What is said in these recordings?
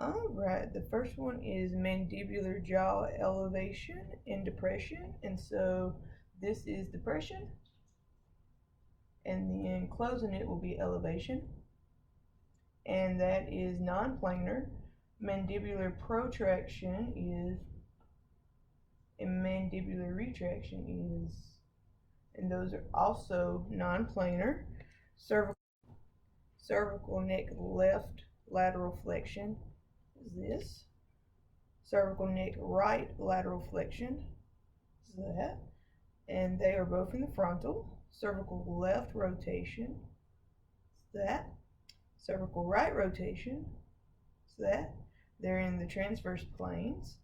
Alright, the first one is mandibular jaw elevation and depression. And so this is depression, and then closing it will be elevation. And that is non-planar. Mandibular protraction is, and mandibular retraction is, and those are also non-planar. Cervical neck left lateral flexion is this. Cervical neck right lateral flexion is that. And they are both in the frontal. Cervical left rotation is that. Cervical right rotation is that. They're in the transverse planes.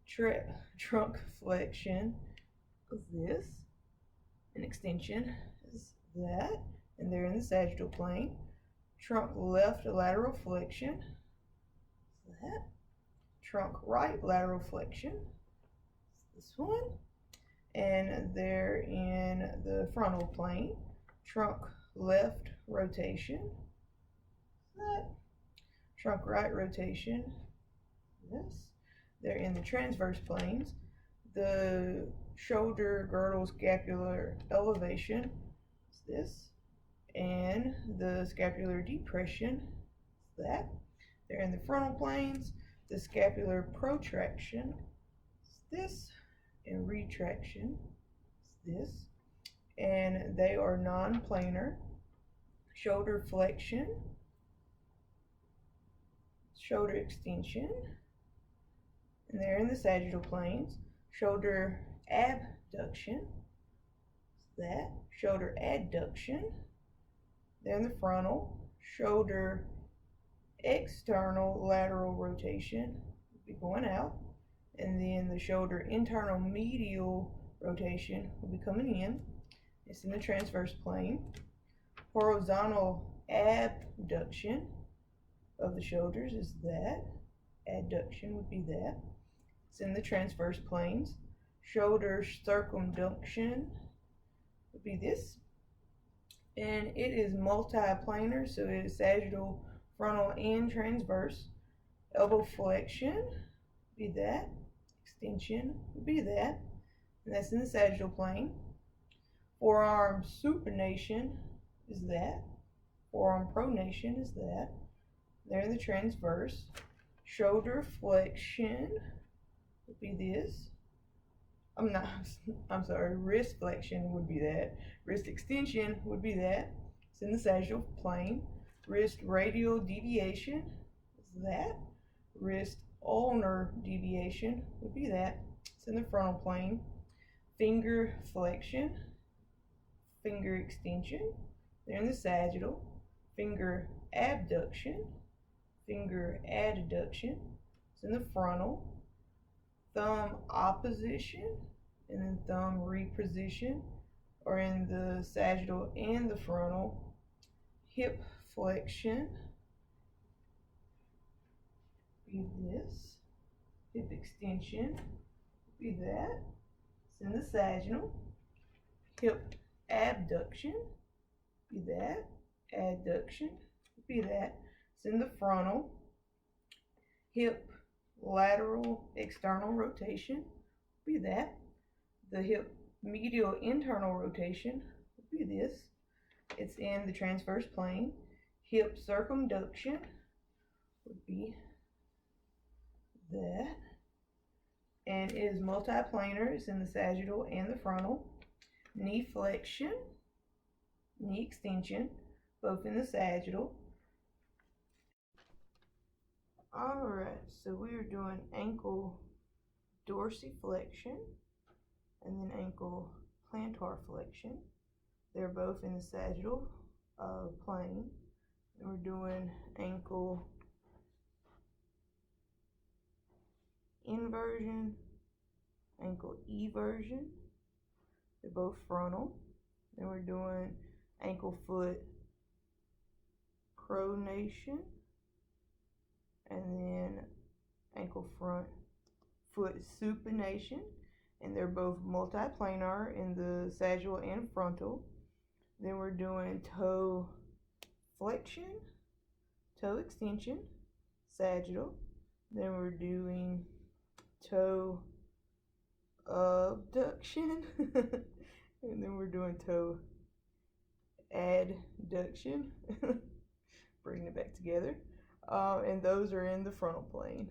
Trunk flexion is this. And extension is that. And they're in the sagittal plane. Trunk left lateral flexion is that. Trunk right lateral flexion is this one. And they're in the frontal plane. Trunk left rotation, that. Trunk right rotation, this. They're in the transverse planes. The shoulder girdle scapular elevation is this, and the scapular depression is that. They're in the frontal planes. The scapular protraction is this, and retraction is this, and they are non-planar. Shoulder flexion, shoulder extension, and they're in the sagittal planes. Shoulder abduction is that. Shoulder adduction, they're in the frontal. Shoulder external lateral rotation will be going out, and then the shoulder internal medial rotation will be coming in. It's in the transverse plane. Horizontal abduction of the shoulders is that. Adduction would be that. It's in the transverse planes. Shoulder circumduction would be this. And it is multiplanar, so it is sagittal, frontal, and transverse. Elbow flexion would be that. Extension would be that. And that's in the sagittal plane. Forearm supination is that. Forearm pronation is that. They're in the transverse. Shoulder flexion would be this. I'm sorry, wrist flexion would be that. Wrist extension would be that. It's in the sagittal plane. Wrist radial deviation is that. Wrist ulnar deviation would be that. It's in the frontal plane. Finger flexion, finger extension, they're in the sagittal. Finger abduction, finger adduction, it's in the frontal. Thumb opposition and then thumb reposition are in the sagittal and the frontal. Hip flexion be this. Hip extension be that. It's in the sagittal. Hip abduction be that. Adduction be that. It's in the frontal. Hip lateral external rotation be that. The hip medial internal rotation would be this. It's in the transverse plane. Hip circumduction would be that. And it is multiplanar. It's in the sagittal and the frontal. Knee flexion, knee extension, both in the sagittal. Alright, so we are doing ankle dorsiflexion and then ankle plantar flexion. They're both in the sagittal plane. And we're doing ankle inversion, ankle eversion. They're both frontal. Then we're doing ankle foot pronation, and then ankle front foot supination, and they're both multiplanar in the sagittal and frontal. Then we're doing toe flexion, toe extension, sagittal. Then we're doing toe abduction. And then we're doing toe adduction. Bringing it back together. And those are in the frontal plane.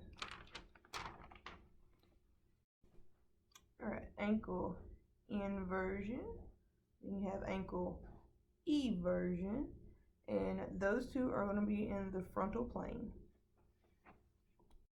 Alright, ankle inversion. Then you have ankle eversion. And those two are going to be in the frontal plane.